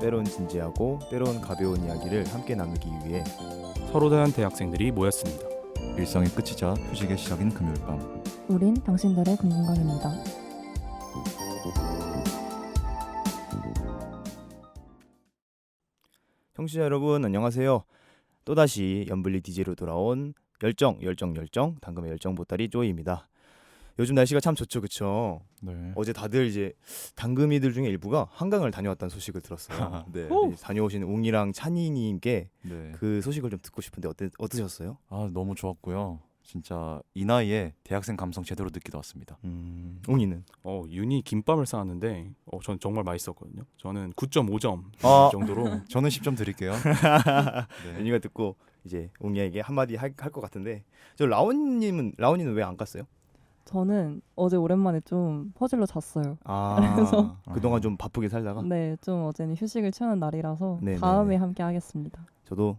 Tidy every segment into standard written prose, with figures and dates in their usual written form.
때론 진지하고 때론 가벼운 이야기를 함께 나누기 위해 서로 다른 대학생들이 모였습니다. 일상의 끝이자 휴식의 시작인 금요일 밤. 우린 당신들의 금공강입니다. 청취자 여러분 안녕하세요. 또다시 연블리 DJ로 돌아온 열정 당금의 열정 보따리 쪼이입니다. 요즘 날씨가 참 좋죠, 그쵸? 네. 어제 다들 이제 당금이들 중에 일부가 한강을 다녀왔다는 소식을 들었어요. 네, 다녀오신 웅이랑 찬이님께 네. 그 소식을 좀 듣고 싶은데 어떠셨어요? 아 너무 좋았고요. 진짜 이 나이에 대학생 감성 제대로 느끼다 왔습니다. 웅이는? 윤이 김밥을 싸왔는데 전 정말 맛있었거든요. 저는 9.5점 정도로 저는 10점 드릴게요. 네. 윤이가 듣고 이제 웅이에게 한마디 할 것 같은데 저 라온이는 왜 안 갔어요? 저는 어제 오랜만에 좀 퍼즐로 잤어요. 그래서 그동안 좀 바쁘게 살다가 네, 좀 어제는 휴식을 취하는 날이라서 네네네. 다음에 함께 하겠습니다. 저도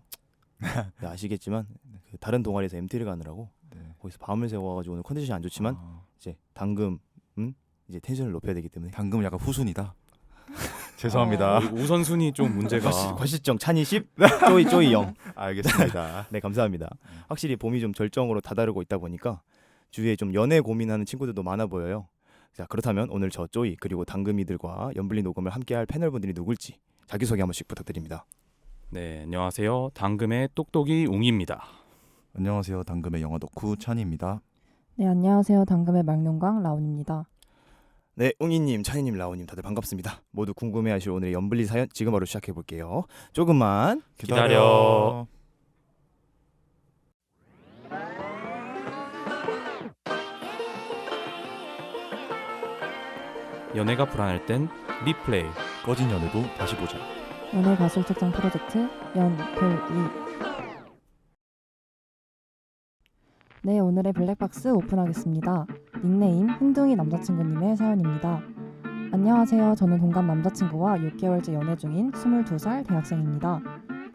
네, 아시겠지만 그 다른 동아리에서 MT를 가느라고 네. 거기서 밤을 새워가지고 오늘 컨디션이 안 좋지만 이제 당금 이제 텐션을 높여야 되기 때문에 당금 약간 후순이다. 죄송합니다. 우선순위 좀 문제가 과실정 찬이 10 쪼이 0 알겠습니다. 네 감사합니다. 확실히 봄이 좀 절정으로 다다르고 있다 보니까 주위에 좀 연애 고민하는 친구들도 많아 보여요. 자 그렇다면 오늘 저 쪼이 그리고 당금이들과 연블리 녹음을 함께할 패널분들이 누굴지 자기소개 한 번씩 부탁드립니다. 네, 안녕하세요. 당금의 똑똑이 웅입니다. 안녕하세요. 당금의 영화 덕후 찬이입니다. 네, 안녕하세요. 당금의 말농광 라온입니다. 네, 웅이님, 찬이님, 라온님 다들 반갑습니다. 모두 궁금해하실 오늘의 연블리 사연 지금 바로 시작해볼게요. 조금만 기다려. 연애가 불안할 땐 리플레이. 꺼진 연애도 다시 보자. 연애 가sul 책장 프로젝트 연블리. 네, 오늘의 블랙박스 오픈하겠습니다. 닉네임 흔둥이 남자친구님의 사연입니다. 안녕하세요. 저는 동갑 남자친구와 6개월째 연애 중인 22살 대학생입니다.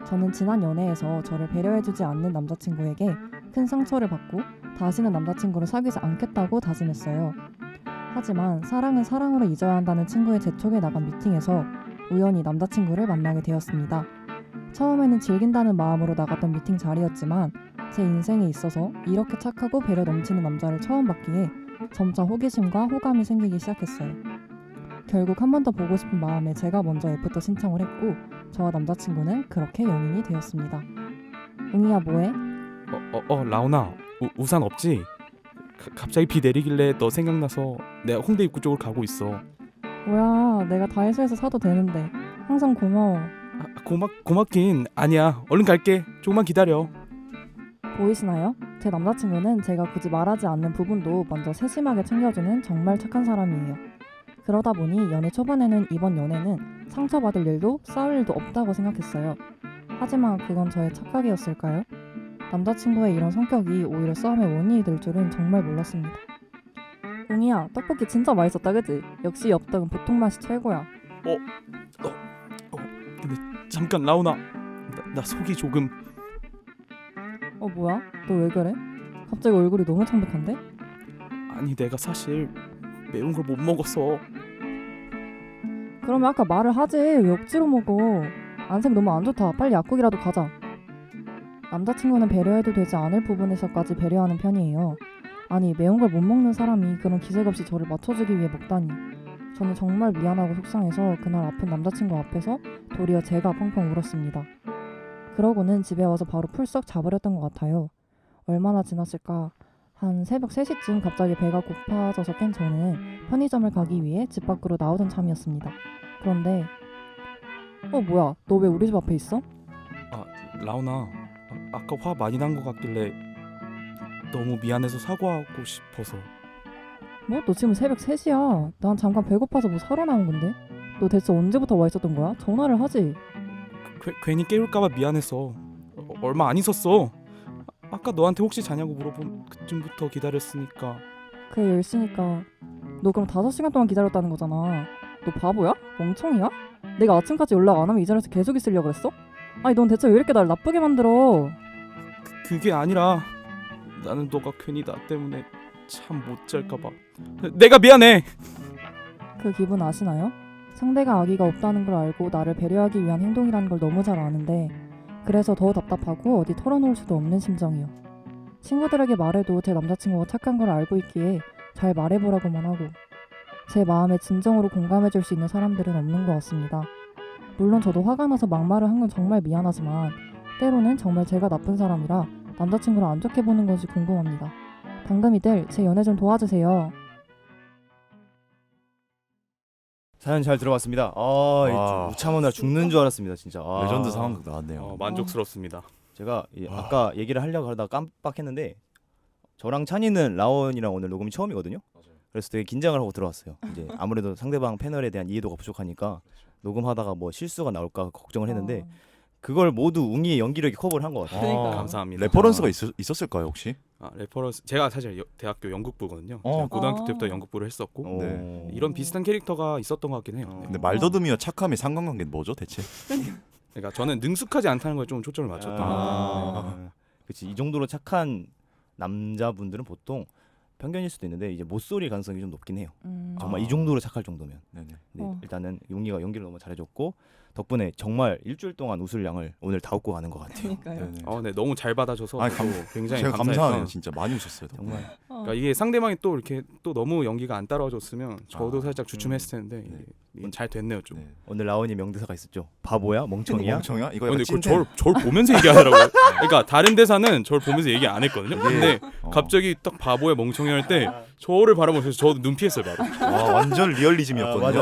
저는 지난 연애에서 저를 배려해주지 않는 남자친구에게 큰 상처를 받고 다시는 남자친구를 사귀지 않겠다고 다짐했어요. 하지만 사랑은 사랑으로 잊어야 한다는 친구의 재촉에 나간 미팅에서 우연히 남자친구를 만나게 되었습니다. 처음에는 즐긴다는 마음으로 나갔던 미팅 자리였지만 제 인생에 있어서 이렇게 착하고 배려 넘치는 남자를 처음 봤기에 점차 호기심과 호감이 생기기 시작했어요. 결국 한 번 더 보고 싶은 마음에 제가 먼저 애프터 신청을 했고 저와 남자친구는 그렇게 연인이 되었습니다. 웅이야 뭐해? 라온아, 우산 없지? 갑자기 비 내리길래 너 생각나서 내가 홍대 입구 쪽으로 가고 있어. 뭐야, 내가 다이소에서 사도 되는데. 항상 고마워. 고맙긴 아니야. 얼른 갈게. 조금만 기다려. 보이시나요? 제 남자친구는 제가 굳이 말하지 않는 부분도 먼저 세심하게 챙겨주는 정말 착한 사람이에요. 그러다 보니 연애 초반에는 이번 연애는 상처받을 일도 싸울 일도 없다고 생각했어요. 하지만 그건 저의 착각이었을까요? 남자친구의 이런 성격이 오히려 싸움의 원인이 될 줄은 정말 몰랐습니다. 웅이야, 떡볶이 진짜 맛있었다, 그치? 역시 엽떡은 보통 맛이 최고야. 근데 잠깐 라온아, 나 속이 조금. 뭐야? 너 왜 그래? 갑자기 얼굴이 너무 창백한데? 아니 내가 사실 매운 걸 못 먹었어. 그러면 아까 말을 하지. 왜 억지로 먹어? 안색 너무 안 좋다. 빨리 약국이라도 가자. 남자친구는 배려해도 되지 않을 부분에서까지 배려하는 편이에요. 아니 매운 걸 못 먹는 사람이 그런 기색 없이 저를 맞춰주기 위해 먹다니. 저는 정말 미안하고 속상해서 그날 아픈 남자친구 앞에서 도리어 제가 펑펑 울었습니다. 그러고는 집에 와서 바로 풀썩 자버렸던 것 같아요. 얼마나 지났을까? 한 새벽 3시쯤 갑자기 배가 고파져서 깬 저는 편의점을 가기 위해 집 밖으로 나오던 참이었습니다. 그런데 뭐야? 너 왜 우리 집 앞에 있어? 라온아, 아까 화 많이 난 것 같길래 너무 미안해서 사과하고 싶어서. 뭐? 너 지금 새벽 3시야. 난 잠깐 배고파서 뭐 사러 나온 건데. 너 대체 언제부터 와 있었던 거야? 전화를 하지. 괜히 깨울까봐 미안해서. 얼마 안 있었어. 아까 너한테 혹시 자냐고 물어본 그쯤부터 기다렸으니까. 그래 10시니까. 너 그럼 5시간 동안 기다렸다는 거잖아. 너 바보야? 멍청이야? 내가 아침까지 연락 안 하면 이 자리에서 계속 있으려고 그랬어? 아니 넌 대체 왜 이렇게 날 나쁘게 만들어? 그게 아니라 나는 너가 괜히 나 때문에 참 못 잘까봐. 내가 미안해. 그 기분 아시나요? 상대가 악의가 없다는 걸 알고 나를 배려하기 위한 행동이라는 걸 너무 잘 아는데 그래서 더 답답하고 어디 털어놓을 수도 없는 심정이요. 친구들에게 말해도 제 남자친구가 착한 걸 알고 있기에 잘 말해보라고만 하고 제 마음에 진정으로 공감해줄 수 있는 사람들은 없는 것 같습니다. 물론 저도 화가 나서 막말을 한 건 정말 미안하지만 때로는 정말 제가 나쁜 사람이라 남자친구를 안 좋게 보는 것이 궁금합니다. 당금이들 제 연애 좀 도와주세요. 사연 잘 들어봤습니다. 와. 우참하느라 죽는 줄 알았습니다, 진짜. 레전드 상황극 나왔네요. 만족스럽습니다. 제가 아까 얘기를 하려고 하다가 깜빡했는데 저랑 찬이는 라온이랑 오늘 녹음이 처음이거든요. 그래서 되게 긴장을 하고 들어왔어요. 이제 아무래도 상대방 패널에 대한 이해도가 부족하니까 녹음하다가 뭐 실수가 나올까 걱정을 했는데 그걸 모두 웅이의 연기력이 커버를 한 것 같아요. 그러니까요. 감사합니다. 레퍼런스가 있었을까요 혹시? 레퍼런스 제가 사실 대학교 연극부거든요. 어. 제가 고등학교 아. 때부터 연극부를 했었고 네. 이런 비슷한 캐릭터가 있었던 것 같긴 해요. 네. 근데 말더듬이와 착함의 상관관계는 뭐죠 대체? 그러니까 저는 능숙하지 않다는 거에 좀 초점을 맞췄던 것 같아요. 그렇지. 이 정도로 착한 남자분들은 보통 편견일 수도 있는데 이제 못소릴 가능성이 좀 높긴 해요. 정말 이 정도로 착할 정도면. 네네. 네, 일단은 용기가 연기를 너무 잘해줬고 덕분에 정말 일주일 동안 웃을 양을 오늘 다 웃고 가는 것 같아요. 그러니까요. 네네. 네, 너무 잘 받아줘서 아니, 저도 굉장히 제가 감사해요. 감사했던. 진짜 많이 웃었어요. 정말 그러니까 이게 상대방이 또 이렇게 또 너무 연기가 안 따라와줬으면 저도 아, 살짝 주춤했을 텐데 네. 이게 잘 됐네요 좀. 네. 오늘 라온이 명대사가 있었죠. 바보야, 멍청이야. 멍청이야? 이거 근데 약간 그걸 찐텐. 절 보면서 얘기하더라고요. 그러니까 다른 대사는 절 보면서 얘기 안 했거든요. 근데 갑자기 딱 바보야 멍청이 할 때 저를 바라보면서 저도 눈 피했어요 바로. 완전 리얼리즘이었거든요. 맞아,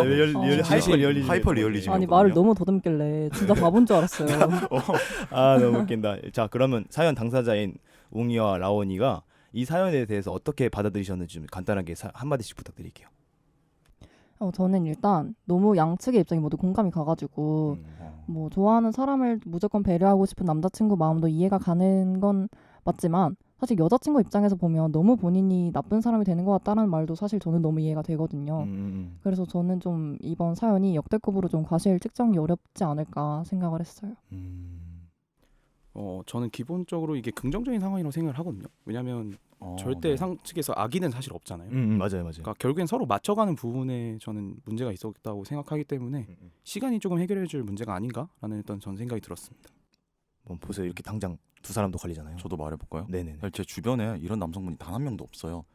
하이퍼 리얼리즘. 하이퍼 리얼리즘. 아니 말을 너무 더듬길래 진짜 바본 줄 알았어요. 너무 웃긴다. 자, 그러면 사연 당사자인 웅이와 라온이가 이 사연에 대해서 어떻게 받아들이셨는지 좀 간단하게 한마디씩 부탁드릴게요. 저는 일단 너무 양측의 입장이 모두 공감이 가가지고 뭐 좋아하는 사람을 무조건 배려하고 싶은 남자친구 마음도 이해가 가는 건 맞지만 사실 여자친구 입장에서 보면 너무 본인이 나쁜 사람이 되는 것 같다는 말도 사실 저는 너무 이해가 되거든요. 그래서 저는 좀 이번 사연이 역대급으로 좀 과실 측정이 어렵지 않을까 생각을 했어요. 저는 기본적으로 이게 긍정적인 상황이라고 생각을 하거든요. 왜냐하면 절대 네. 상측에서 악의는 사실 없잖아요. 맞아요. 그러니까 결국엔 서로 맞춰가는 부분에 저는 문제가 있었다고 생각하기 때문에 시간이 조금 해결해줄 문제가 아닌가라는 일단 전 생각이 들었습니다. 보세요. 이렇게 당장 두 사람도 걸리잖아요. 저도 말해볼까요? 네네네. 제 주변에 이런 남성분이 단 한 명도 없어요.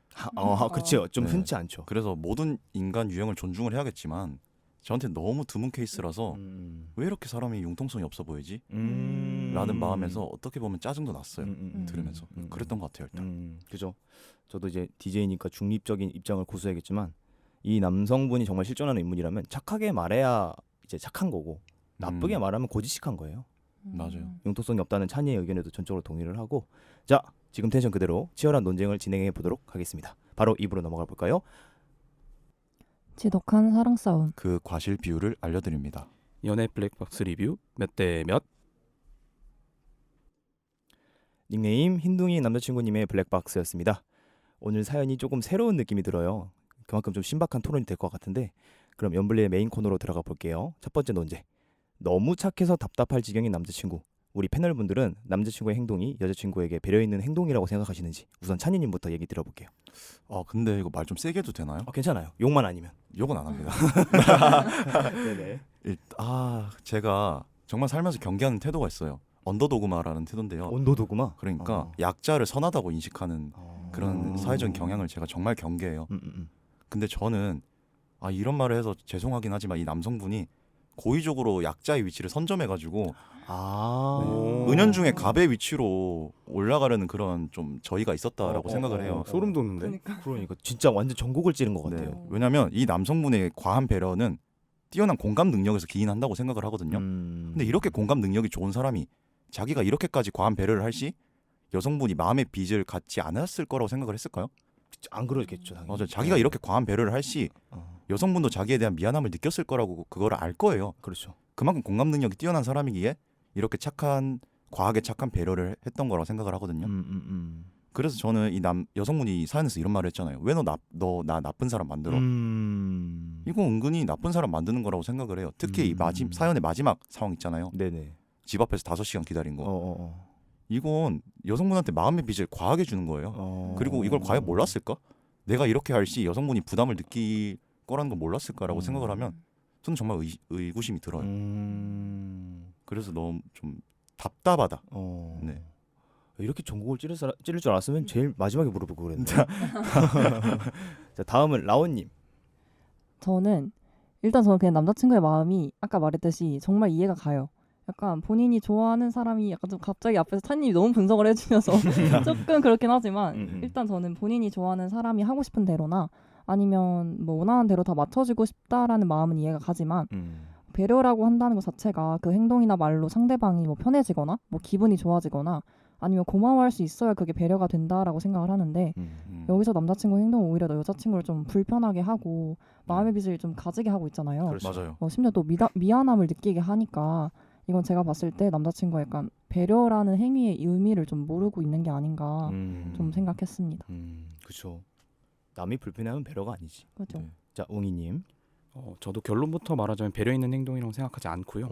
그렇죠. 좀 네. 흔치 않죠. 그래서 모든 인간 유형을 존중을 해야겠지만 저한테 너무 드문 케이스라서 왜 이렇게 사람이 융통성이 없어 보이지? 라는 마음에서 어떻게 보면 짜증도 났어요. 들으면서 그랬던 것 같아요. 일단. 그죠. 저도 이제 DJ니까 중립적인 입장을 고수해야겠지만 이 남성분이 정말 실존하는 인물이라면 착하게 말해야 이제 착한 거고 나쁘게 말하면 고지식한 거예요. 맞아요. 융통성이 없다는 찬이의 의견에도 전적으로 동의를 하고 자, 지금 텐션 그대로 치열한 논쟁을 진행해 보도록 하겠습니다. 바로 입으로 넘어가 볼까요? 지독한 사랑 싸움. 그 과실 비율을 알려드립니다. 연애 블랙박스 리뷰 몇 대 몇? 닉네임 흰둥이 남자친구님의 블랙박스였습니다. 오늘 사연이 조금 새로운 느낌이 들어요. 그만큼 좀 신박한 토론이 될 것 같은데 그럼 연블리의 메인 코너로 들어가 볼게요. 첫 번째 논제. 너무 착해서 답답할 지경인 남자친구. 우리 패널분들은 남자친구의 행동이 여자친구에게 배려 있는 행동이라고 생각하시는지 우선 찬이님부터 얘기 들어볼게요. 근데 이거 말 좀 세게 해도 되나요? 괜찮아요. 욕만 아니면. 욕은 안 합니다. 네네. 제가 정말 살면서 경계하는 태도가 있어요. 언더도그마라는 태도인데요. 온도도구마. 그러니까 약자를 선하다고 인식하는 그런 사회적인 경향을 제가 정말 경계해요. 근데 저는 이런 말을 해서 죄송하긴 하지만 이 남성분이 고의적으로 약자의 위치를 선점해가지고 은연중에 갑의 위치로 올라가려는 그런 좀 저희가 있었다라고 생각을 해요. 소름 돋는데. 그러니까 진짜 완전 전곡을 찌른 것 같아요. 네. 왜냐하면 이 남성분의 과한 배려는 뛰어난 공감 능력에서 기인한다고 생각을 하거든요. 근데 이렇게 공감 능력이 좋은 사람이 자기가 이렇게까지 과한 배려를 할 시 여성분이 마음의 빚을 갖지 않았을 거라고 생각을 했을까요? 안 그러겠죠. 당연히. 맞아요. 자기가 이렇게 과한 배려를 할 시 여성분도 자기에 대한 미안함을 느꼈을 거라고 그거를 알 거예요. 그렇죠. 그만큼 공감 능력이 뛰어난 사람이기에 이렇게 과하게 착한 배려를 했던 거라고 생각을 하거든요. 그래서 저는 이 여성분이 사연에서 이런 말을 했잖아요. 왜 너 나 나쁜 사람 만들어? 이거 은근히 나쁜 사람 만드는 거라고 생각을 해요. 특히 이 사연의 마지막 상황 있잖아요. 네네. 집 앞에서 5시간 기다린 거. 이건 여성분한테 마음의 빚을 과하게 주는 거예요. 그리고 이걸 과연 몰랐을까? 내가 이렇게 할 시 여성분이 부담을 느낄 거라는 걸 몰랐을까라고 생각을 하면 저는 정말 의구심이 들어요. 그래서 너무 좀 답답하다. 네. 이렇게 전곡을 찌를 줄 알았으면 제일 마지막에 물어보고 그랬는데. 자, 다음은 라온님. 저는 그냥 남자친구의 마음이 아까 말했듯이 정말 이해가 가요. 약간 본인이 좋아하는 사람이 약간 좀 갑자기 앞에서 찬님이 너무 분석을 해주셔서 조금 그렇긴 하지만 일단 저는 본인이 좋아하는 사람이 하고 싶은 대로나 아니면 뭐 원하는 대로 다 맞춰주고 싶다라는 마음은 이해가 가지만 배려라고 한다는 것 자체가 그 행동이나 말로 상대방이 뭐 편해지거나 뭐 기분이 좋아지거나 아니면 고마워할 수 있어야 그게 배려가 된다라고 생각을 하는데 여기서 남자친구 행동은 오히려 여자친구를 좀 불편하게 하고 마음의 빚을 좀 가지게 하고 있잖아요. 그렇죠. 맞아요. 심지어 또 미안함을 느끼게 하니까 이건 제가 봤을 때 남자친구가 약간 배려라는 행위의 의미를 좀 모르고 있는 게 아닌가 좀 생각했습니다. 그렇죠. 남이 불편해하면 배려가 아니지. 그렇죠. 네. 자, 웅이님. 저도 결론부터 말하자면 배려 있는 행동이라고 생각하지 않고요.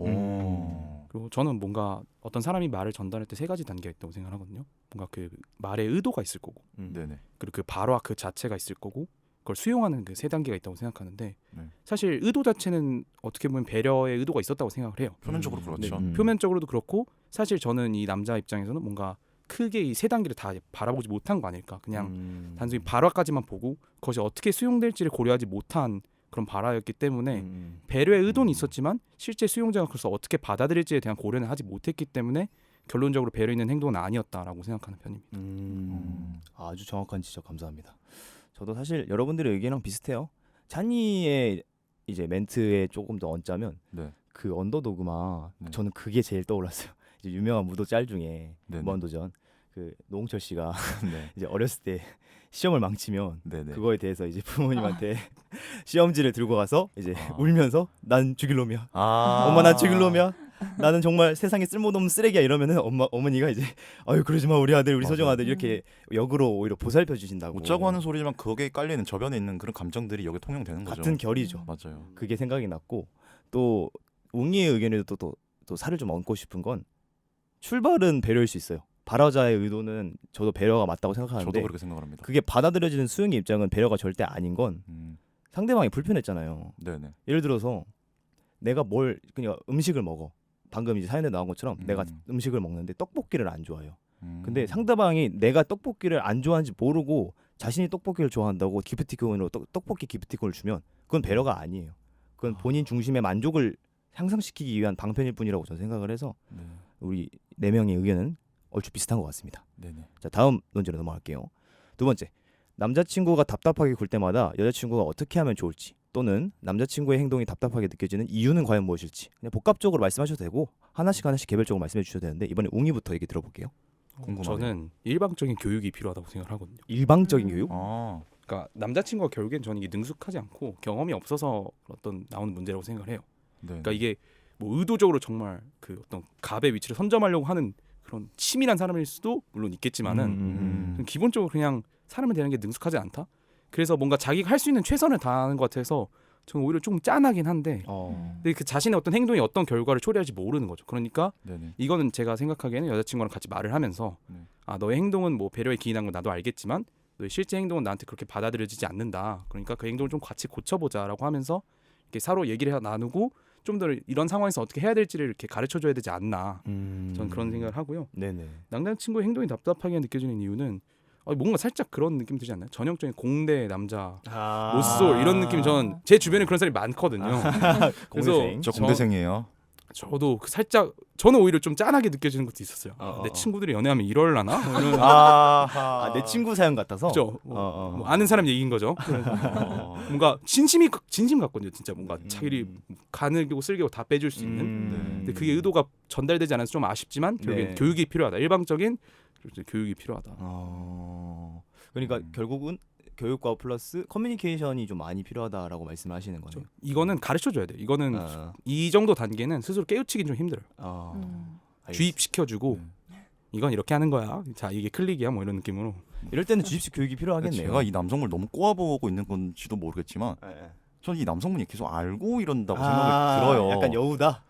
그리고 저는 뭔가 어떤 사람이 말을 전달할 때 세 가지 단계가 있다고 생각하거든요. 뭔가 그 말의 의도가 있을 거고, 네네. 그리고 그 발화 그 자체가 있을 거고, 그걸 수용하는 그 세 단계가 있다고 생각하는데 네. 사실 의도 자체는 어떻게 보면 배려의 의도가 있었다고 생각을 해요. 표면적으로 그렇죠. 표면적으로도 그렇고 사실 저는 이 남자 입장에서는 뭔가 크게 이 세 단계를 다 바라보지 못한 거 아닐까. 그냥 단순히 발화까지만 보고 그것이 어떻게 수용될지를 고려하지 못한 그런 발화였기 때문에 배려의 의도는 있었지만 실제 수용자가 그래서 어떻게 받아들일지에 대한 고려는 하지 못했기 때문에 결론적으로 배려 있는 행동은 아니었다라고 생각하는 편입니다. 아주 정확한 지적 감사합니다. 저도 사실 여러분들의 의견이랑 비슷해요. 찬이의 이제 멘트에 조금 더 얹자면 네. 그 언더도그마 네. 저는 그게 제일 떠올랐어요. 이제 유명한 무도 짤 중에 네네. 무한도전 그 노홍철 씨가 네. 이제 어렸을 때 시험을 망치면 네네. 그거에 대해서 이제 부모님한테 시험지를 들고 가서 이제 아. 울면서 난 죽일 놈이야. 아. 엄마 난 죽일 놈이야. 나는 정말 세상에 쓸모없는 쓰레기야 이러면은 어머니가 이제 아유 그러지 마 우리 아들 우리 소정 맞아요. 아들 이렇게 역으로 오히려 보살펴 주신다고. 웃자고 하는 소리지만 거기에 깔리는 저변에 있는 그런 감정들이 여기 통용되는 거죠. 같은 결이죠. 맞아요. 그게 생각이 났고 또 웅이의 의견에도 또 살을 좀 얹고 싶은 건 출발은 배려일 수 있어요. 발화자의 의도는 저도 배려가 맞다고 생각하는데 저도 그렇게 생각합니다. 그게 받아들여지는 수용의 입장은 배려가 절대 아닌 건 상대방이 불편했잖아요. 네네. 예를 들어서 내가 그냥 음식을 먹어. 방금 이제 사연에 나온 것처럼 내가 음식을 먹는데 떡볶이를 안 좋아해요. 근데 상대방이 내가 떡볶이를 안 좋아하는지 모르고 자신이 떡볶이를 좋아한다고 기프티콘으로 떡볶이 기프티콘을 주면 그건 배려가 아니에요. 그건 본인 중심의 만족을 향상시키기 위한 방편일 뿐이라고 저는 생각을 해서 네. 우리 네 명의 의견은 얼추 비슷한 것 같습니다. 네네. 자, 다음 논제로 넘어갈게요. 두 번째, 남자친구가 답답하게 굴 때마다 여자친구가 어떻게 하면 좋을지 또는 남자친구의 행동이 답답하게 느껴지는 이유는 과연 무엇일지 그냥 복합적으로 말씀하셔도 되고 하나씩 개별적으로 말씀해 주셔도 되는데 이번에 웅이부터 얘기 들어볼게요. 궁금하네요. 저는 일방적인 교육이 필요하다고 생각을 하거든요. 일방적인 교육? 아. 그러니까 남자친구가 결국엔 저는 이게 능숙하지 않고 경험이 없어서 어떤 나오는 문제라고 생각을 해요. 네. 그러니까 이게 뭐 의도적으로 정말 그 어떤 갑의 위치를 선점하려고 하는 그런 치밀한 사람일 수도 물론 있겠지만은 좀 기본적으로 그냥 사람을 대하는 게 능숙하지 않다. 그래서 뭔가 자기가 할 수 있는 최선을 다하는 것 같아서 저는 오히려 조금 짠하긴 한데 근데 그 자신의 어떤 행동이 어떤 결과를 초래할지 모르는 거죠. 그러니까 네네. 이거는 제가 생각하기에는 여자친구랑 같이 말을 하면서 네. 아 너의 행동은 뭐 배려에 기인한 건 나도 알겠지만 너의 실제 행동은 나한테 그렇게 받아들여지지 않는다. 그러니까 그 행동을 좀 같이 고쳐보자라고 하면서 이렇게 서로 얘기를 나누고 좀 더 이런 상황에서 어떻게 해야 될지를 이렇게 가르쳐줘야 되지 않나. 저는 그런 생각을 하고요. 네네. 남자친구의 행동이 답답하게 느껴지는 이유는 뭔가 살짝 그런 느낌 들지 않나요? 전형적인 공대 남자 모쏠 이런 느낌. 저는 제 주변에 그런 사람이 많거든요. 그래서 공대생. 저 공대생이에요. 저도 살짝 저는 오히려 좀 짠하게 느껴지는 것도 있었어요. 내 친구들이 연애하면 이럴라나? 뭐 이런 내 친구 사연 같아서. 그죠? 뭐 아는 사람 얘기인 거죠. 그래서 뭔가 진심 같거든요. 진짜 뭔가 자기를 가늘고 쓸개고 다 빼줄 수 있는. 근데 그게 의도가 전달되지 않아서 좀 아쉽지만 결국엔 네. 교육이 필요하다. 일방적인 교육이 필요하다. 그러니까 결국은 교육과 플러스 커뮤니케이션이 좀 많이 필요하다라고 말씀하시는 거네요. 이거는 가르쳐줘야 돼요. 이거는 이 정도 단계는 스스로 깨우치긴 좀 힘들어요. 주입시켜주고 이건 이렇게 하는 거야. 자 이게 클릭이야 뭐 이런 느낌으로. 이럴 때는 주입식 교육이 필요하겠네요. 제가 이 남성을 너무 꼬아보고 있는 건지도 모르겠지만 저는 이 남성분이 계속 알고 이런다고 생각이 들어요. 약간 여우다.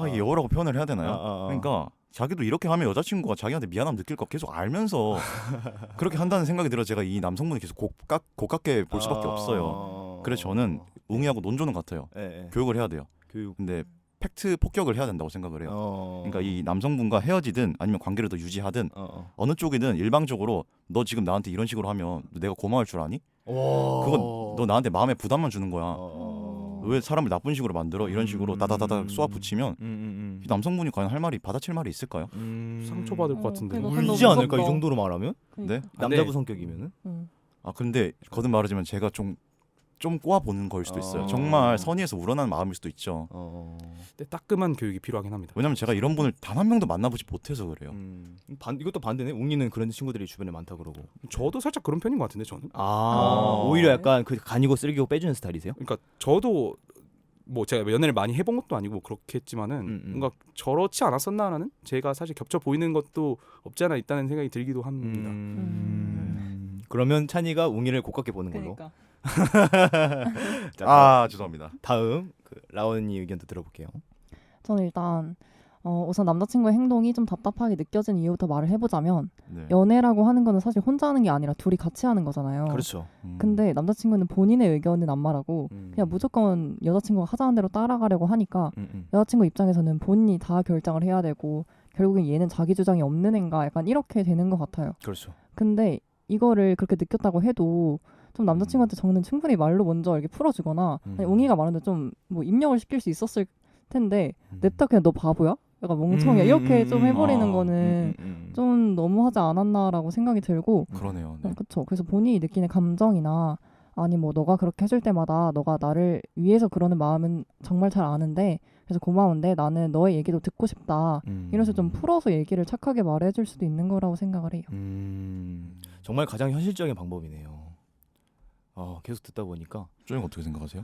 이게 여우라고 표현을 해야 되나요? 어. 그러니까 자기도 이렇게 하면 여자친구가 자기한테 미안함 느낄 거 계속 알면서 그렇게 한다는 생각이 들어 제가 이 남성분을 계속 고깝게 볼 수밖에 없어요. 그래서 저는 웅이하고 논조는 같아요. 예, 예. 교육을 해야 돼요. 교육. 근데 팩트 폭격을 해야 된다고 생각을 해요. 그러니까 이 남성분과 헤어지든 아니면 관계를 더 유지하든 어느 쪽이든 일방적으로 너 지금 나한테 이런 식으로 하면 내가 고마울 줄 아니? 그건 너 나한테 마음에 부담만 주는 거야. 왜 사람을 나쁜 식으로 만들어? 이런 식으로 다다다닥 쏘아 붙이면 이 남성분이 과연 할 말이 받아칠 말이 있을까요? 상처받을 것 같은데. 그러니까 울지 않을까 무섭다. 이 정도로 말하면? 네? 남자부 네. 성격이면은? 아 근데 거듭 말하지만 제가 좀 꼬아 보는 거일 수도 있어요. 정말 선의에서 우러나는 마음일 수도 있죠. 근데 따끔한 교육이 필요하긴 합니다. 왜냐면 제가 이런 분을 단 한 명도 만나보지 못해서 그래요. 이것도 반대네. 웅이는 그런 친구들이 주변에 많다 그러고. 저도 살짝 그런 편인 것 같은데 저는. 오히려 약간 그 간이고 쓰레기고 빼주는 스타일이세요? 그러니까 저도 뭐 제가 연애를 많이 해본 것도 아니고 그렇겠지만은 뭔가 저렇지 않았었나라는 제가 사실 겹쳐 보이는 것도 없지 않아 있다는 생각이 들기도 합니다. 그러면 찬이가 웅이를 고깝게 보는 걸로. 그러니까. 자, 죄송합니다. 다음 그 라온이 의견도 들어볼게요. 저는 일단 우선 남자친구의 행동이 좀 답답하게 느껴진 이유부터 말을 해보자면 네. 연애라고 하는 거는 사실 혼자 하는 게 아니라 둘이 같이 하는 거잖아요. 그렇죠. 근데 남자친구는 본인의 의견은 안 말하고 그냥 무조건 여자친구가 하자는 대로 따라가려고 하니까 여자친구 입장에서는 본인이 다 결정을 해야 되고 결국엔 얘는 자기 주장이 없는 애인가 약간 이렇게 되는 것 같아요. 그렇죠. 근데 이거를 그렇게 느꼈다고 해도 좀 남자친구한테 저는 충분히 말로 먼저 이렇게 풀어주거나 아니, 웅이가 말하는데 좀 뭐 입력을 시킬 수 있었을 텐데 냅다 그냥 너 바보야? 약간 멍청이야 이렇게 좀 해버리는 거는 좀 너무하지 않았나라고 생각이 들고 그러네요. 네. 그렇죠. 그래서 본인이 느끼는 감정이나 아니 뭐 너가 그렇게 해줄 때마다 너가 나를 위해서 그러는 마음은 정말 잘 아는데 그래서 고마운데 나는 너의 얘기도 듣고 싶다 이래서 좀 풀어서 얘기를 착하게 말해줄 수도 있는 거라고 생각을 해요. 정말 가장 현실적인 방법이네요. 계속 듣다 보니까 쪼영 어떻게 생각하세요?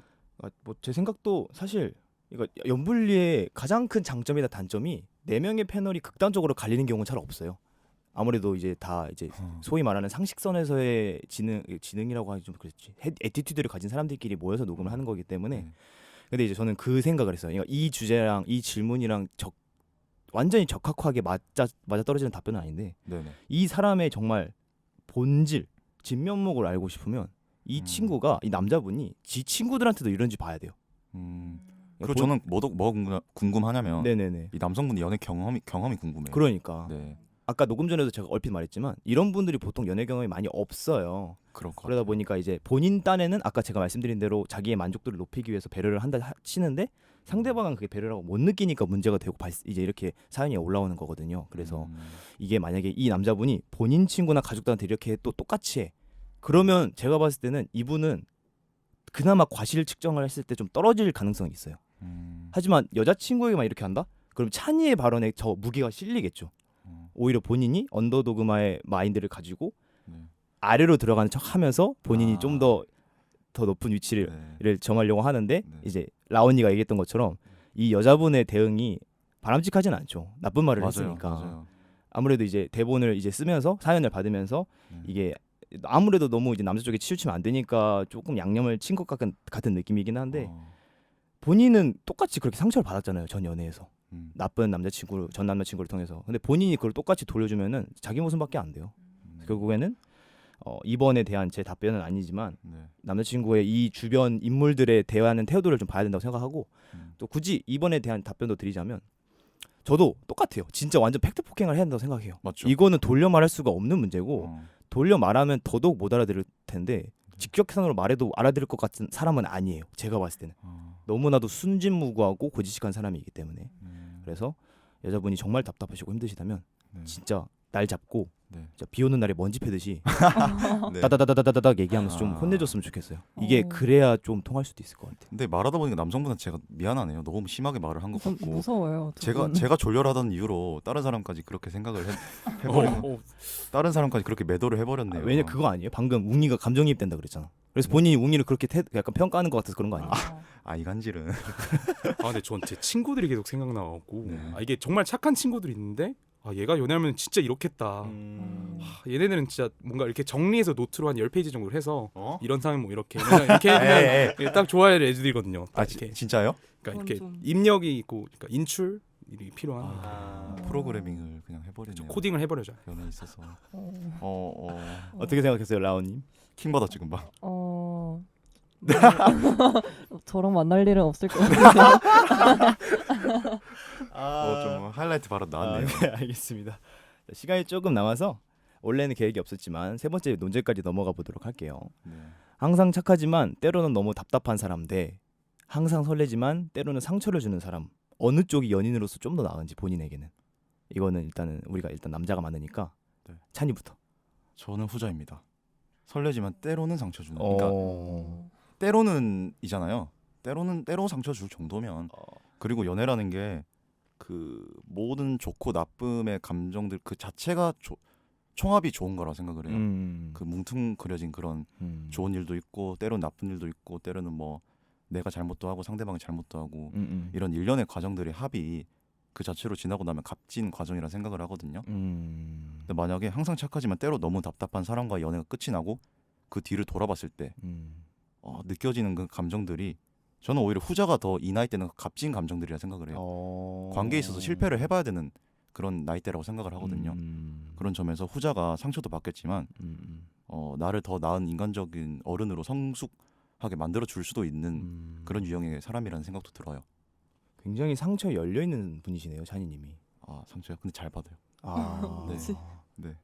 뭐 제 생각도 사실 이거 연분리의 가장 큰 장점이나 단점이 4명의 패널이 극단적으로 갈리는 경우는 잘 없어요. 아무래도 이제 다 이제 소위 말하는 상식선에서의 지능이라고 하기 좀 그렇지 애티튜드를 가진 사람들끼리 모여서 녹음을 하는 거기 때문에 근데 이제 저는 그 생각을 했어요. 그러니까 이 주제랑 이 질문이랑 완전히 적합하게 맞아 떨어지는 답변은 아닌데 네네. 이 사람의 정말 본질 진면목을 알고 싶으면 이 친구가 이 남자분이 지 친구들한테도 이런지 봐야 돼요. 그리고 저는 뭐가 궁금하냐면 네네네. 이 남성분의 연애 경험이 궁금해요. 그러니까 네. 아까 녹음 전에도 제가 얼핏 말했지만 이런 분들이 보통 연애 경험이 많이 없어요. 그럴 것 그러다 같아요. 보니까 이제 본인 딴에는 아까 제가 말씀드린 대로 자기의 만족도를 높이기 위해서 배려를 한다 치는데 상대방은 그게 배려라고 못 느끼니까 문제가 되고 이제 이렇게 사연이 올라오는 거거든요. 그래서 이게 만약에 이 남자분이 본인 친구나 가족들한테 이렇게 또 똑같이 해. 그러면 제가 봤을 때는 이분은 그나마 과실 측정을 했을 때 좀 떨어질 가능성이 있어요. 하지만 여자친구에게만 이렇게 한다? 그럼 찬이의 발언에 저 무게가 실리겠죠. 오히려 본인이 언더도그마의 마인드를 가지고 아래로 들어가는 척하면서 본인이 좀 더 높은 위치를 정하려고 하는데 이제 라온이가 얘기했던 것처럼 이 여자분의 대응이 바람직하진 않죠. 나쁜 말을 했으니까. 맞아요. 아무래도 이제 대본을 이제 쓰면서 사연을 받으면서 이게 아무래도 너무 이제 남자 쪽에 치우치면 안 되니까 조금 양념을 친 것 같은 느낌이긴 한데 본인은 똑같이 그렇게 상처를 받았잖아요. 전 연애에서 나쁜 전 남자친구를 통해서. 근데 본인이 그걸 똑같이 돌려주면은 자기 모습밖에 안 돼요. 결국에는 이번에 대한 제 답변은 아니지만 남자친구의 이 주변 인물들에 대하는 태도를 좀 봐야 된다고 생각하고 또 굳이 이번에 대한 답변도 드리자면 저도 똑같아요. 진짜 완전 팩트 폭행을 해야 된다고 생각해요. 맞죠. 이거는 돌려 말할 수가 없는 문제고 돌려 말하면 더더욱 못 알아들을 텐데 직격탄으로 말해도 알아들을 것 같은 사람은 아니에요. 제가 봤을 때는 너무나도 순진무구하고 고지식한 사람이기 때문에 그래서 여자분이 정말 답답하시고 힘드시다면 진짜 날 잡고 진짜 비 오는 날에 먼지 패듯이 따다다다다다닥 얘기하면서 좀 혼내줬으면 좋겠어요. 이게 그래야 좀 통할 수도 있을 것 같아요. 근데 말하다 보니까 남성분한테 제가 미안하네요. 너무 심하게 말을 한 것 좀 같고 무서워요. 제가 졸렬하던 이유로 다른 사람까지 그렇게 생각을 해버리고 다른 사람까지 그렇게 매도를 해버렸네요. 왜냐 그거 아니에요? 방금 웅이가 감정이입된다 그랬잖아. 그래서 본인이 웅이를 그렇게 약간 평가하는 것 같아서 그런 거 아니에요? 이간질은 근데 전 제 친구들이 계속 생각나고 이게 정말 착한 친구들이 있는데 얘가 연애하면 진짜 이렇겠다. 얘네들은 진짜 뭔가 이렇게 정리해서 노트로 한 10페이지 정도를 해서 이런 사람 뭐 이렇게 이렇게 딱 좋아할 애들이거든요. 진짜요? 그러니까 이렇게 입력이 있고 그러니까 인출이 필요한 프로그래밍을 그냥 해버리네요. 코딩을 해버려줘요. 연애에 있어서. 어떻게 생각했어요, 라온님? 킹 받았지 금방. 저랑 만날 일은 없을 것 같아요. 좀 하이라이트 바로 나왔네요. 네, 알겠습니다. 자, 시간이 조금 남아서 원래는 계획이 없었지만 세 번째 논제까지 넘어가 보도록 할게요. 네. 항상 착하지만 때로는 너무 답답한 사람 대 항상 설레지만 때로는 상처를 주는 사람, 어느 쪽이 연인으로서 좀 더 나은지 본인에게는. 이거는 일단은 우리가 일단 남자가 많으니까 네. 찬이부터. 저는 후자입니다. 설레지만 때로는 상처 주는. 그러니까 어... 때로는 이잖아요. 때로 상처 줄 정도면. 그리고 연애라는 게 그 모든 좋고 나쁨의 감정들 그 자체가 총합이 좋은 거라 생각을 해요. 그 뭉뚱그려진 그런 좋은 일도 있고 때로는 나쁜 일도 있고 때로는 뭐 내가 잘못도 하고 상대방이 잘못도 하고 이런 일련의 과정들의 합이 그 자체로 지나고 나면 값진 과정이라 생각을 하거든요. 근데 만약에 항상 착하지만 때로 너무 답답한 사람과 연애가 끝이 나고 그 뒤를 돌아봤을 때 느껴지는 그 감정들이 저는 오히려 후자가 더 이 나이 때는 값진 감정들이라 생각을 해요. 관계에 있어서 실패를 해봐야 되는 그런 나이대라고 생각을 하거든요. 그런 점에서 후자가 상처도 받겠지만 나를 더 나은 인간적인 어른으로 성숙하게 만들어 줄 수도 있는 그런 유형의 사람이라는 생각도 들어요. 굉장히 상처에 열려 있는 분이시네요, 찬이님이. 아 상처요? 근데 잘 받아요. 아, 네. 그치. 네.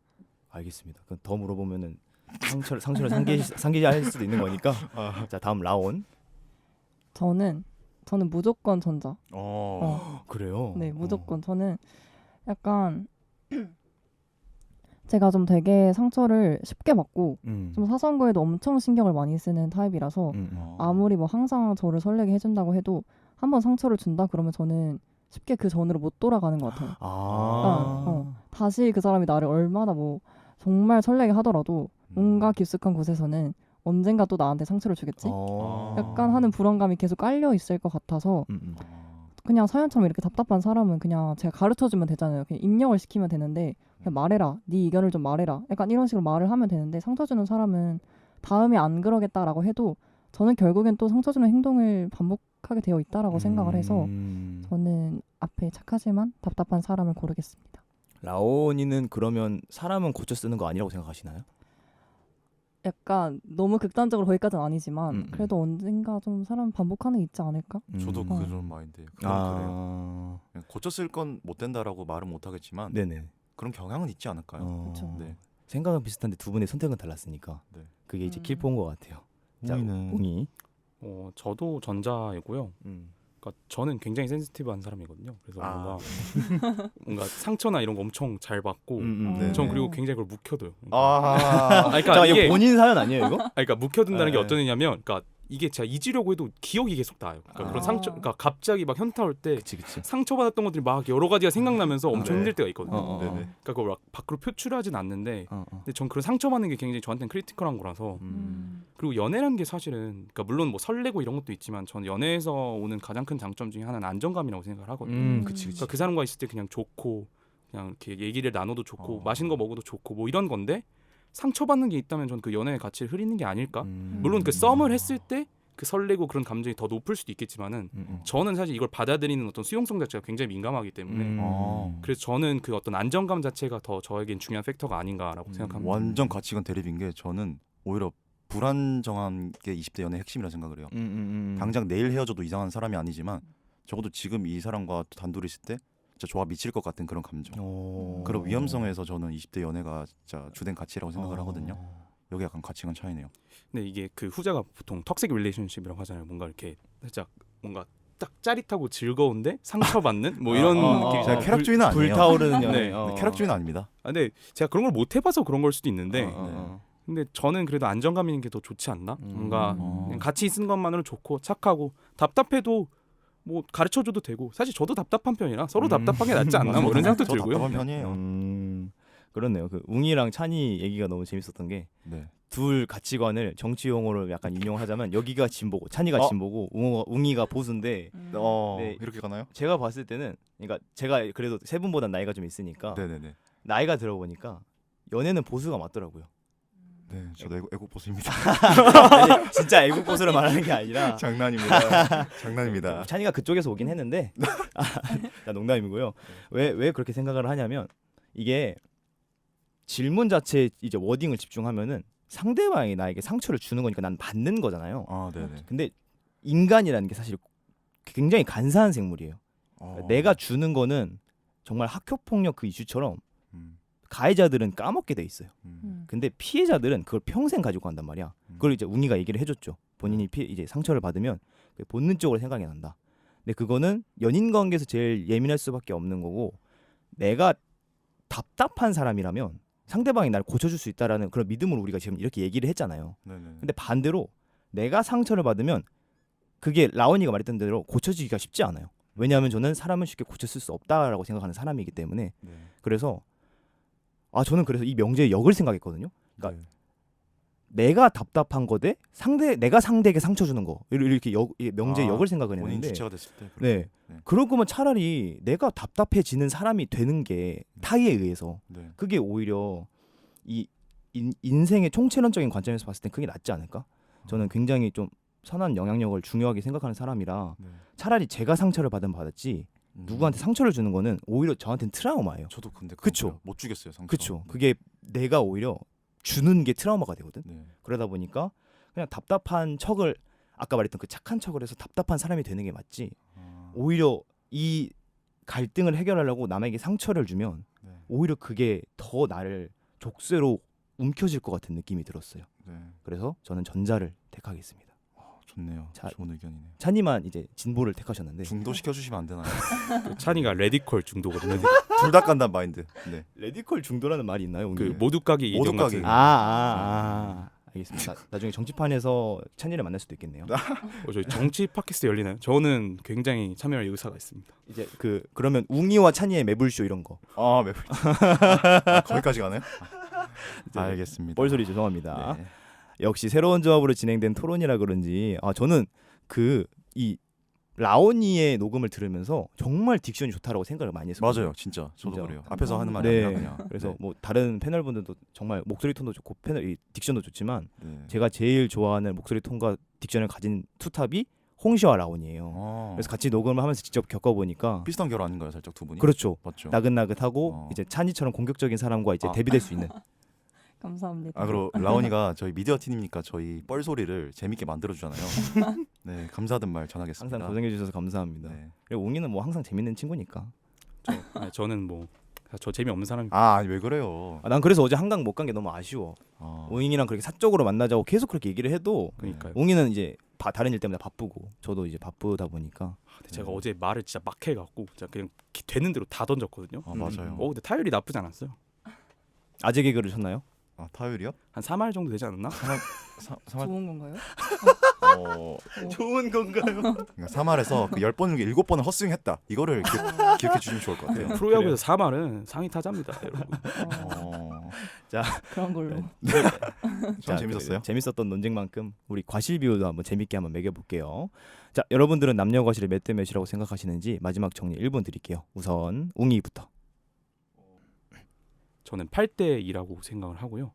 알겠습니다. 그럼 더 물어보면은 상처를 상기할 수도 있는 거니까. 자, 다음 라온. 저는 무조건 전자. 그래요? 네, 무조건. 저는 약간 제가 좀 되게 상처를 쉽게 받고 좀 사소한 거에도 엄청 신경을 많이 쓰는 타입이라서 아무리 뭐 항상 저를 설레게 해준다고 해도 한번 상처를 준다 그러면 저는 쉽게 그 전으로 못 돌아가는 것 같아요. 다시 그 사람이 나를 얼마나 뭐 정말 설레게 하더라도 뭔가 깊숙한 곳에서는 언젠가 또 나한테 상처를 주겠지? 약간 하는 불안감이 계속 깔려 있을 것 같아서 그냥 서연처럼 이렇게 답답한 사람은 그냥 제가 가르쳐주면 되잖아요. 그냥 입력을 시키면 되는데 그냥 말해라. 네 의견을 좀 말해라. 약간 이런 식으로 말을 하면 되는데 상처 주는 사람은 다음에 안 그러겠다라고 해도 저는 결국엔 또 상처 주는 행동을 반복하게 되어 있다라고 생각을 해서 저는 앞에 착하지만 답답한 사람을 고르겠습니다. 라온이는 그러면 사람은 고쳐 쓰는 거 아니라고 생각하시나요? 약간 너무 극단적으로 거기까지는 아니지만 그래도 언젠가 좀 사람 반복하는 게 있지 않을까? 저도 그런 마인드예요. 그래요. 고쳐 쓸 건 못 된다라고 말은 못 하겠지만 네네. 그런 경향은 있지 않을까요? 그쵸. 네. 생각은 비슷한데 두 분의 선택은 달랐으니까 네. 그게 이제 킬포인 것 같아요. 자, 웅이는 웅이. 저도 전자이고요. 그러니까 저는 굉장히 센시티브한 사람이거든요. 그래서 뭔가 상처나 이런 거 엄청 잘 받고 네. 전 그리고 굉장히 그걸 묵혀둬요. 그러니까 그러니까 이게 본인 사연 아니에요 이거? 그러니까 묵혀둔다는 게 네. 어떤 의미냐면, 그러니까 이게 제가 잊으려고 해도 기억이 계속 나요. 그러니까 그런 상처, 그러니까 갑자기 막 현타 올 때 그치. 상처받았던 것들이 막 여러 가지가 생각나면서 엄청 네. 힘들 때가 있거든요. 네네. 그러니까 그걸 막 밖으로 표출하진 않는데, 어. 근데 전 그런 상처받는 게 굉장히 저한테는 크리티컬한 거라서. 그리고 연애라는 게 사실은, 그러니까 물론 뭐 설레고 이런 것도 있지만 저는 연애에서 오는 가장 큰 장점 중에 하나는 안정감이라고 생각을 하거든요. 그치. 그러니까 그 사람과 있을 때 그냥 좋고 그냥 이렇게 얘기를 나눠도 좋고 맛있는 거 먹어도 좋고 뭐 이런 건데, 상처받는 게 있다면 전 그 연애의 가치를 흐리는 게 아닐까. 물론 그 썸을 했을 때 그 설레고 그런 감정이 더 높을 수도 있겠지만은 저는 사실 이걸 받아들이는 어떤 수용성 자체가 굉장히 민감하기 때문에 그래서 저는 그 어떤 안정감 자체가 더 저에겐 중요한 팩터가 아닌가라고 생각합니다. 완전 가치관 대립인 게 저는 오히려 불안정한 게 20대 연애의 핵심이라 생각을 해요. 당장 내일 헤어져도 이상한 사람이 아니지만 적어도 지금 이 사람과 단둘이 있을 때 진짜 조합 미칠 것 같은 그런 감정. 그런 위험성에서 저는 20대 연애가 진짜 주된 가치라고 생각을 하거든요. 여기 약간 가치관 차이네요. 근데 이게 그 후자가 보통 턱색 릴레이션십이라고 하잖아요. 뭔가 이렇게 살짝 뭔가 딱 짜릿하고 즐거운데 상처받는 뭐 이런 느낌이. 제가 쾌락주의는 아니에요. 불타오르는 연애. 네. 쾌락주의는 아닙니다. 근데 제가 그런 걸 못 해봐서 그런 걸 수도 있는데 네. 근데 저는 그래도 안정감 있는 게 더 좋지 않나? 뭔가 그냥 같이 있는 것만으로 좋고 착하고 답답해도 뭐 가르쳐줘도 되고, 사실 저도 답답한 편이라 서로 답답하게 낫지 않나 뭐 이런 생각도 저 들고요. 답답한 편이에요. 그렇네요. 그 웅이랑 찬이 얘기가 너무 재밌었던 게 네. 둘 가치관을 정치 용어로 약간 인용을 하자면 여기가 진보고 찬이가 진보고 웅이가 보수인데 네. 이렇게 가나요? 제가 봤을 때는, 그러니까 제가 그래도 세 분보다 나이가 좀 있으니까 네네네. 나이가 들어보니까 연애는 보수가 맞더라고요. 네, 저도 애국 보수입니다. 아니, 진짜 애국 보수를 말하는 게 아니라 장난입니다. 장난입니다. 찬이가 그쪽에서 오긴 했는데 나 농담이고요. 왜 그렇게 생각을 하냐면 이게 질문 자체에 이제 워딩을 집중하면은 상대방이 나에게 상처를 주는 거니까 난 받는 거잖아요. 아, 네네. 근데 인간이라는 게 사실 굉장히 간사한 생물이에요. 내가 주는 거는 정말 학교 폭력 그 이슈처럼 음, 가해자들은 까먹게 돼 있어요. 음, 근데 피해자들은 그걸 평생 가지고 간단 말이야. 그걸 이제 웅이가 얘기를 해줬죠. 본인이 이제 상처를 받으면 본능적으로 생각이 난다. 근데 그거는 연인 관계에서 제일 예민할 수밖에 없는 거고, 내가 답답한 사람이라면 상대방이 날 고쳐줄 수 있다라는 그런 믿음으로 우리가 지금 이렇게 얘기를 했잖아요. 네네. 근데 반대로 내가 상처를 받으면 그게 라온이가 말했던 대로 고쳐지기가 쉽지 않아요. 왜냐하면 저는 사람을 쉽게 고쳤을 수 없다라고 생각하는 사람이기 때문에. 네. 그래서 저는 그래서 이 명제의 역을 생각했거든요. 그러니까 네. 내가 답답한 거대 내가 상대에게 상처 주는 거, 이렇게 명제의 역을 생각을 본인 했는데, 주체가 됐을 때. 네. 네. 그럴 거면 차라리 내가 답답해지는 사람이 되는 게 타의에 의해서 네. 그게 오히려 이 인생의 총체론적인 관점에서 봤을 땐 그게 낫지 않을까? 저는 굉장히 좀 선한 영향력을 중요하게 생각하는 사람이라 네. 차라리 제가 상처를 받으면 받았지 누구한테 상처를 주는 거는 오히려 저한테는 트라우마예요. 저도 근데 그쵸. 그거 못 주겠어요, 상처. 그렇죠. 그게 내가 오히려 주는 게 트라우마가 되거든. 네. 그러다 보니까 그냥 답답한 척을, 아까 말했던 그 착한 척을 해서 답답한 사람이 되는 게 맞지. 오히려 이 갈등을 해결하려고 남에게 상처를 주면 네. 오히려 그게 더 나를 족쇄로 움켜쥘 것 같은 느낌이 들었어요. 네. 그래서 저는 전자를 택하겠습니다. 좋네요. 자, 좋은 의견이네요. 찬이만 이제 진보를 택하셨는데 중도 시켜주시면 안 되나요? 찬이가 레디컬 중도거든요. 둘 다 간단 마인드. 네. 레디컬 중도라는 말이 있나요? 그 옹기? 모두 까기 모두 이경 까기. 같은. 알겠습니다. 나중에 정치판에서 찬이를 만날 수도 있겠네요. 저희 정치 팟캐스트 열리나요? 저는 굉장히 참여할 의사가 있습니다. 이제 그러면 웅이와 찬이의 매불쇼 이런 거. 매불. 거기까지 가나요? 알겠습니다. 뻘소리 죄송합니다. 네. 역시 새로운 조합으로 진행된 토론이라 그런지 저는 이 라온이의 녹음을 들으면서 정말 딕션이 좋다라고 생각을 많이 했어요. 맞아요, 진짜 저도 진짜. 그래요. 앞에서 하는 말이 네. 아니라 그냥. 그래서 네. 뭐 다른 패널분들도 정말 목소리 톤도 좋고 이 딕션도 좋지만 네. 제가 제일 좋아하는 목소리 톤과 딕션을 가진 투탑이 홍시와 라온이에요. 그래서 같이 녹음을 하면서 직접 겪어보니까 비슷한 결 아닌가요, 살짝 두 분이? 그렇죠. 맞죠. 나긋나긋하고 이제 찬이처럼 공격적인 사람과 이제 대비될 수 있는. 감사합니다. 그리고 라온이가 저희 미디어 팀이니까 저희 뻘소리를 재밌게 만들어 주잖아요. 네, 감사하던 말 전하겠습니다. 항상 고생해 주셔서 감사합니다. 네. 그리고 웅이는 뭐 항상 재밌는 친구니까. 저는 뭐 저 재미없는 사람이. 왜 그래요? 난 그래서 어제 한강 못 간 게 너무 아쉬워. 아, 웅이랑 그렇게 사적으로 만나자고 계속 그렇게 얘기를 해도 그러니까요. 웅이는 이제 다른 일 때문에 바쁘고 저도 이제 바쁘다 보니까. 근데 제가 어제 말을 진짜 막 해갖고 진짜 그냥 되는 대로 다 던졌거든요. 맞아요. 근데 타율이 나쁘지 않았어요. 아재 개그를 쳤나요? 타율이요? 한 3할 정도 되지 않았나? 3할 좋은 건가요? 좋은 건가요? 그러니까 3할에서 그 10번 중에 7번을 헛스윙했다. 이거를 기억해 주시면 좋을 것 같아요. 프로야구에서 3할은 상위 타자입니다, 여러분. 그런 걸로. 참 재밌었어요. 재밌었던 논쟁만큼 우리 과실 비율도 한번 재밌게 한번 매겨볼게요. 자, 여러분들은 남녀 과실을 몇 대 몇이라고 생각하시는지 마지막 정리 1분 드릴게요. 우선 웅이부터. 저는 8대 2라고 생각을 하고요.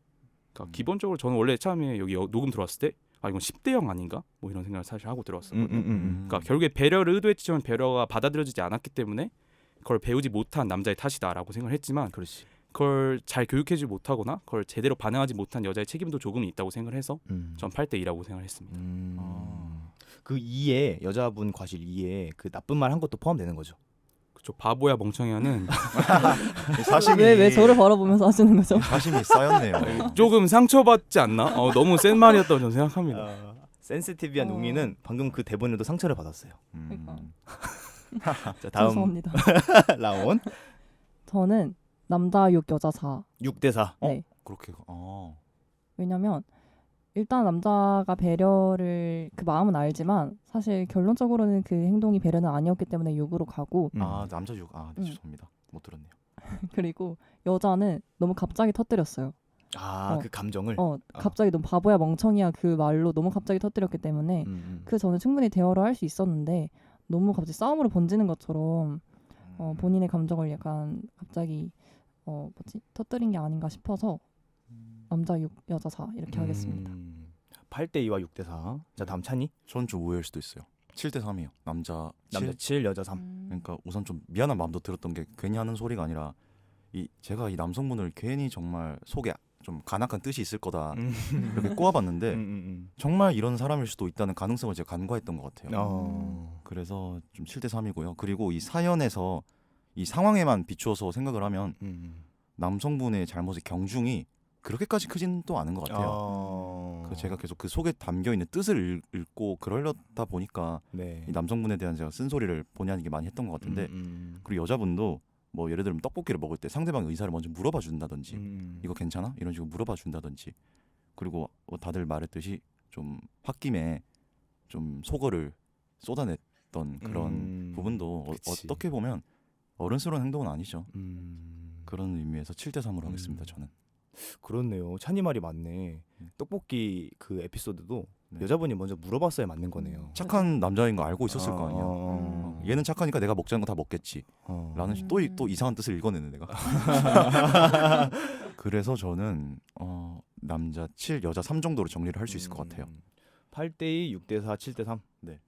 그러니까 기본적으로 저는 원래 처음에 여기 녹음 들어왔을 때 이건 10대 0 아닌가? 뭐 이런 생각을 사실 하고 들어왔었거든요. 그러니까 결국에 배려를 의도했지만 배려가 받아들여지지 않았기 때문에 그걸 배우지 못한 남자의 탓이다라고 생각을 했지만 그렇지. 그걸 잘 교육해주지 못하거나 그걸 제대로 반응하지 못한 여자의 책임도 조금 있다고 생각을 해서 전 8대 2라고 생각을 했습니다. 그 2에 여자분 과실 2에 그 나쁜 말 한 것도 포함되는 거죠. 그쵸, 바보야 멍청이야는 사심이 왜 저를 바라보면서 하시는 거죠? 사심이 쌓였네요. 조금 상처받지 않나? 너무 센 말이었다고 저는 생각합니다. 센시티비한 웅이는 방금 그 대본에도 상처를 받았어요. 그러니까. 자, 다음 죄송합니다. 라온 저는 남자 6 여자 4. 6대 4. 네. 그렇게. 왜냐면 일단 남자가 배려를 그 마음은 알지만 사실 결론적으로는 그 행동이 배려는 아니었기 때문에 6으로 가고 남자 6. 네, 죄송합니다. 못 들었네요. 그리고 여자는 너무 갑자기 터뜨렸어요. 그 감정을. 갑자기 너무 바보야 멍청이야 그 말로 너무 갑자기 터뜨렸기 때문에 그 저는 충분히 대화를 할 수 있었는데 너무 갑자기 싸움으로 번지는 것처럼 본인의 감정을 약간 갑자기 터뜨린 게 아닌가 싶어서 남자 6 여자 4 이렇게 하겠습니다. 8대 2와 6대 4. 자, 다음 찬이. 전 좀 우회일 수도 있어요. 7대 3이요. 남자 7, 여자 3. 그러니까 우선 좀 미안한 마음도 들었던 게 괜히 하는 소리가 아니라 제가 이 남성분을 괜히 정말 속에 좀 간악한 뜻이 있을 거다 이렇게 꼬아봤는데 음. 정말 이런 사람일 수도 있다는 가능성을 제가 간과했던 것 같아요. 어. 그래서 좀 7대 3이고요. 그리고 이 사연에서 이 상황에만 비추어서 생각을 하면 남성분의 잘못의 경중이 그렇게까지 크진 또 않은 것 같아요. 그래서 제가 계속 그 속에 담겨 있는 뜻을 읽고 그러려다 보니까 네. 이 남성분에 대한 제가 쓴소리를 본의 아니게 많이 했던 것 같은데 그리고 여자분도 뭐 예를 들면 떡볶이를 먹을 때 상대방 의사를 먼저 물어봐 준다든지 이거 괜찮아? 이런 식으로 물어봐 준다든지 그리고 뭐 다들 말했듯이 좀 홧김에 좀 속어를 쏟아냈던 그런 부분도 그치. 어떻게 보면 어른스러운 행동은 아니죠. 그런 의미에서 7대 3으로 하겠습니다. 저는. 그렇네요. 찬이 말이 맞네. 떡볶이 그 에피소드도 네. 여자분이 먼저 물어봤어야 맞는 거네요. 착한 남자인 거 알고 있었을 거 아니야. 얘는 착하니까 내가 먹자는 거 다 먹겠지. 라는 또 이상한 뜻을 읽어내네 내가. 그래서 저는 남자 7, 여자 3 정도로 정리를 할 수 있을 것 같아요. 8대2, 6대4, 7대3. 네.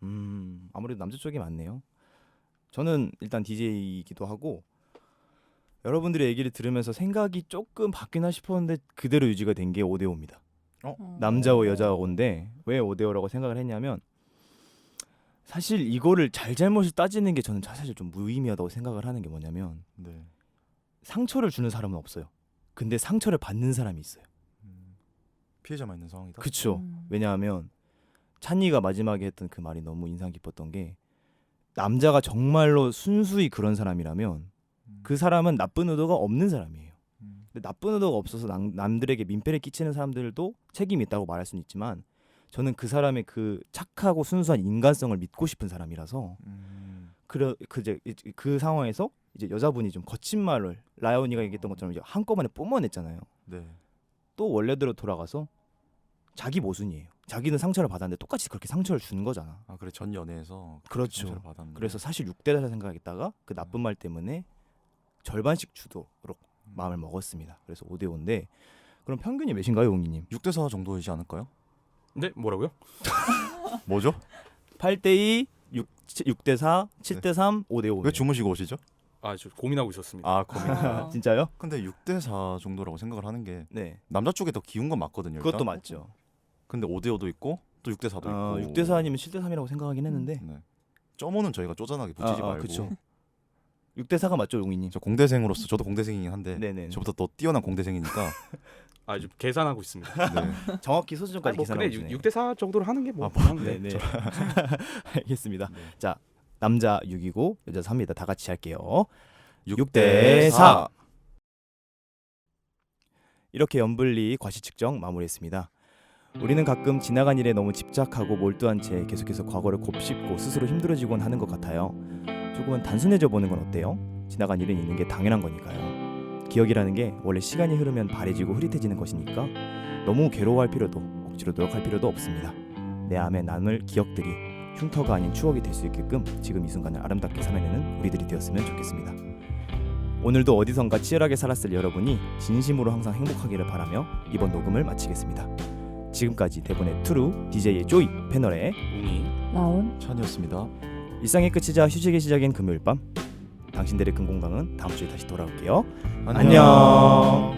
아무래도 남자 쪽이 많네요. 저는 일단 DJ이기도 하고 여러분들의 얘기를 들으면서 생각이 조금 바뀌나 싶었는데 그대로 유지가 된 게 5대5입니다. 남자와 여자인데 왜 5대5라고 생각을 했냐면 사실 이거를 잘잘못을 따지는 게 저는 사실 좀 무의미하다고 생각을 하는 게 뭐냐면 네. 상처를 주는 사람은 없어요. 근데 상처를 받는 사람이 있어요. 피해자만 있는 상황이다. 그쵸. 왜냐하면 찬이가 마지막에 했던 그 말이 너무 인상 깊었던 게 남자가 정말로 순수히 그런 사람이라면 그 사람은 나쁜 의도가 없는 사람이에요. 근데 나쁜 의도가 없어서 남들에게 민폐를 끼치는 사람들도 책임이 있다고 말할 수는 있지만 저는 그 사람의 그 착하고 순수한 인간성을 믿고 싶은 사람이라서 그 상황에서 이제 여자분이 좀 거친 말을 라이온이가 얘기했던 것처럼 이제 한꺼번에 뿜어냈잖아요. 네. 또 원래대로 돌아가서 자기 모순이에요. 자기는 상처를 받았는데 똑같이 그렇게 상처를 주는 거잖아. 아 그래 전 연애에서 그렇죠. 상처를 받았는데. 그래서 사실 6대4 생각했다가 그 나쁜 말 때문에 절반씩 주도록 마음을 먹었습니다. 그래서 5대5인데 그럼 평균이 몇인가요, 용희님? 6대 4 정도이지 않을까요? 네, 뭐라고요? 뭐죠? 8대2, 6대4, 7대3, 5대5. 왜 주무시고 오시죠? 아, 저 고민하고 있었습니다. 아 고민. 진짜요? 근데 6대 4 정도라고 생각을 하는 게 네. 남자 쪽에 더 기운 건 맞거든요. 일단. 그것도 맞죠. 근데 5대 5도 있고 또 6대 4도 있고. 6대4 아니면 7대3이라고 생각하긴 했는데. 네. 점오는 저희가 쪼잔하게 붙이지 말고. 그쵸. 6대4가 맞죠, 용희님? 저 공대생으로서 저도 공대생이긴 한데 네네. 저보다 더 뛰어난 공대생이니까. 아, 좀 계산하고 있습니다. 네. 정확히 소수점까지 뭐 계산하고 그래 계시네요. 6대 4 정도로 하는 게 뭐. 네네. 알겠습니다. 네. 자, 남자 6이고 여자 3입니다. 다 같이 할게요. 6대 4. 이렇게 연불리 과시 측정 마무리했습니다. 우리는 가끔 지나간 일에 너무 집착하고 몰두한 채 계속해서 과거를 곱씹고 스스로 힘들어지곤 하는 것 같아요. 조금은 단순해져 보는 건 어때요? 지나간 일은 있는 게 당연한 거니까요. 기억이라는 게 원래 시간이 흐르면 바래지고 흐릿해지는 것이니까 너무 괴로워할 필요도 억지로 노력할 필요도 없습니다. 내 안에 남을 기억들이 흉터가 아닌 추억이 될 수 있게끔 지금 이 순간을 아름답게 살아내는 우리들이 되었으면 좋겠습니다. 오늘도 어디선가 치열하게 살았을 여러분이 진심으로 항상 행복하기를 바라며 이번 녹음을 마치겠습니다. 지금까지 대본의 투루, DJ의 조이, 패널의 웅이. 라온. 찬이었습니다. 일상의 끝이자 휴식의 시작인 금요일 밤 당신들의 근공강은 다음 주에 다시 돌아올게요. 안녕.